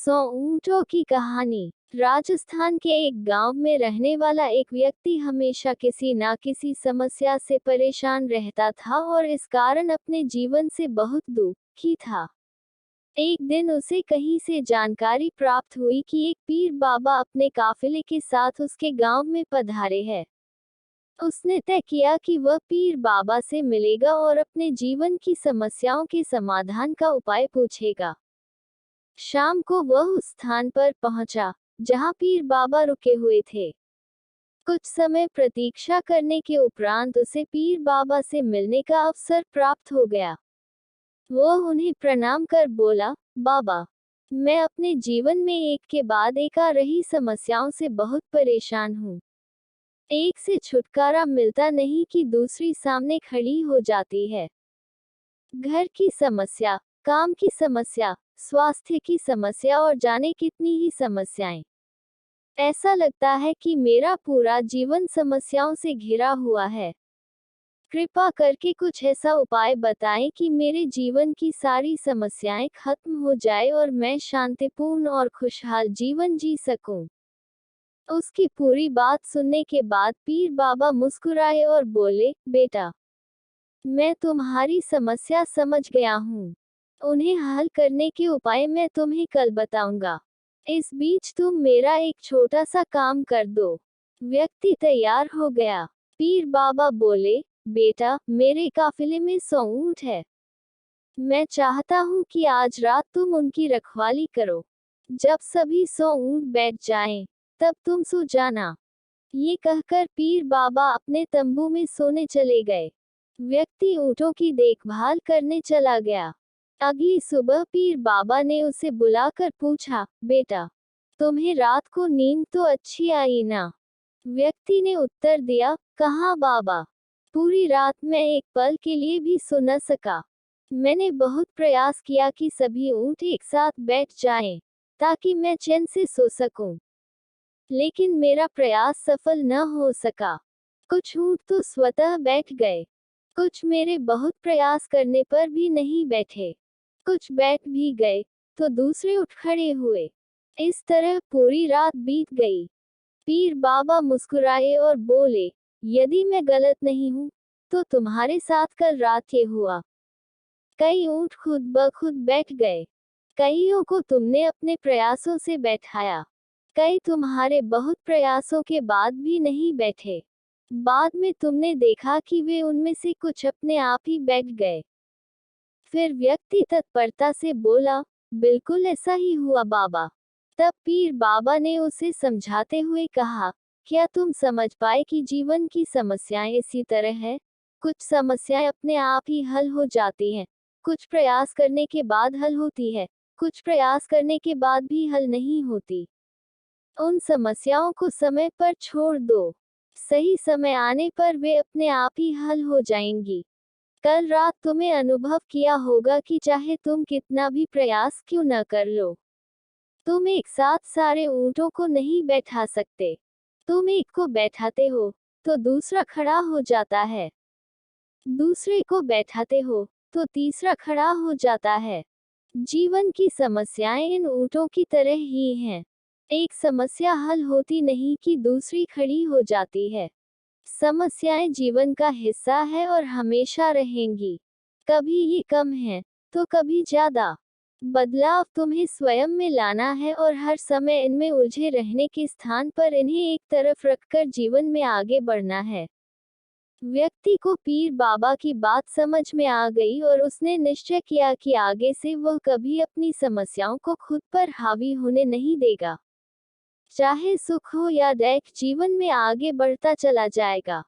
100 ऊँटों की कहानी। राजस्थान के एक गांव में रहने वाला एक व्यक्ति हमेशा किसी न किसी समस्या से परेशान रहता था और इस कारण अपने जीवन से बहुत दुखी था। एक दिन उसे कहीं से जानकारी प्राप्त हुई कि एक पीर बाबा अपने काफिले के साथ उसके गांव में पधारे हैं। उसने तय किया कि वह पीर बाबा से मिलेगा और अपने जीवन की समस्याओं के समाधान का उपाय पूछेगा। शाम को वह उस स्थान पर पहुंचा जहां पीर बाबा रुके हुए थे। कुछ समय प्रतीक्षा करने के उपरांत उसे पीर बाबा से मिलने का अवसर प्राप्त हो गया। वह उन्हें प्रणाम कर बोला, बाबा, मैं अपने जीवन में एक के बाद एक आ रही समस्याओं से बहुत परेशान हूँ। एक से छुटकारा मिलता नहीं कि दूसरी सामने खड़ी हो जाती है। घर की समस्या, काम की समस्या, स्वास्थ्य की समस्या और जाने कितनी ही समस्याएं। ऐसा लगता है कि मेरा पूरा जीवन समस्याओं से घिरा हुआ है। कृपा करके कुछ ऐसा उपाय बताएं कि मेरे जीवन की सारी समस्याएं खत्म हो जाए और मैं शांतिपूर्ण और खुशहाल जीवन जी सकूं। उसकी पूरी बात सुनने के बाद पीर बाबा मुस्कुराए और बोले, बेटा, मैं तुम्हारी समस्या समझ गया हूँ। उन्हें हल करने के उपाय मैं तुम्हें कल बताऊंगा। इस बीच तुम मेरा एक छोटा सा काम कर दो। व्यक्ति तैयार हो गया। पीर बाबा बोले, बेटा, मेरे काफिले में 100 ऊंट है। मैं चाहता हूँ कि आज रात तुम उनकी रखवाली करो। जब सभी 100 ऊंट बैठ जाएं, तब तुम सो जाना। ये कहकर पीर बाबा अपने तंबू में सोने चले गए। व्यक्ति ऊँटों की देखभाल करने चला गया। अगली सुबह पीर बाबा ने उसे बुलाकर पूछा, बेटा, तुम्हें रात को नींद तो अच्छी आई ना? व्यक्ति ने उत्तर दिया, कहाँ बाबा, पूरी रात मैं एक पल के लिए भी सो न सका। मैंने बहुत प्रयास किया कि सभी ऊँट एक साथ बैठ जाएं, ताकि मैं चैन से सो सकूं। लेकिन मेरा प्रयास सफल न हो सका। कुछ ऊँट तो स्वतः बैठ गए, कुछ मेरे बहुत प्रयास करने पर भी नहीं बैठे। कुछ बैठ भी गए, तो दूसरे उठ खड़े हुए। इस तरह पूरी रात बीत गई। पीर बाबा मुस्कुराए और बोले, यदि मैं गलत नहीं हूँ, तो तुम्हारे साथ कल रात ये हुआ। कई ऊँट खुद ब खुद बैठ गए। कईयों को तुमने अपने प्रयासों से बैठाया। कई तुम्हारे बहुत प्रयासों के बाद भी नहीं बैठे। बाद में तुमने देखा कि वे उनमें से कुछ अपने आप ही बैठ गए। फिर व्यक्ति तत्परता से बोला, बिल्कुल ऐसा ही हुआ बाबा। तब पीर बाबा ने उसे समझाते हुए कहा, क्या तुम समझ पाए कि जीवन की समस्याएं इसी तरह है? कुछ समस्याएं अपने आप ही हल हो जाती हैं, कुछ प्रयास करने के बाद हल होती है, कुछ प्रयास करने के बाद भी हल नहीं होती। उन समस्याओं को समय पर छोड़ दो। सही समय आने पर वे अपने आप ही हल हो जाएंगी। कल रात तुम्हें अनुभव किया होगा कि चाहे तुम कितना भी प्रयास क्यों न कर लो, तुम एक साथ सारे ऊँटों को नहीं बैठा सकते। तुम एक को बैठाते हो, तो दूसरा खड़ा हो जाता है। दूसरे को बैठाते हो, तो तीसरा खड़ा हो जाता है। जीवन की समस्याएं इन ऊँटों की तरह ही हैं। एक समस्या हल होती नहीं कि दूसरी खड़ी हो जाती है। समस्याएं जीवन का हिस्सा है और हमेशा रहेंगी। कभी ये कम है, तो कभी ज्यादा। बदलाव तुम्हें स्वयं में लाना है और हर समय इनमें उलझे रहने के स्थान पर इन्हें एक तरफ रखकर जीवन में आगे बढ़ना है। व्यक्ति को पीर बाबा की बात समझ में आ गई और उसने निश्चय किया कि आगे से वह कभी अपनी समस्याओं को खुद पर हावी होने नहीं देगा। चाहे सुख हो या दुख, जीवन में आगे बढ़ता चला जाएगा।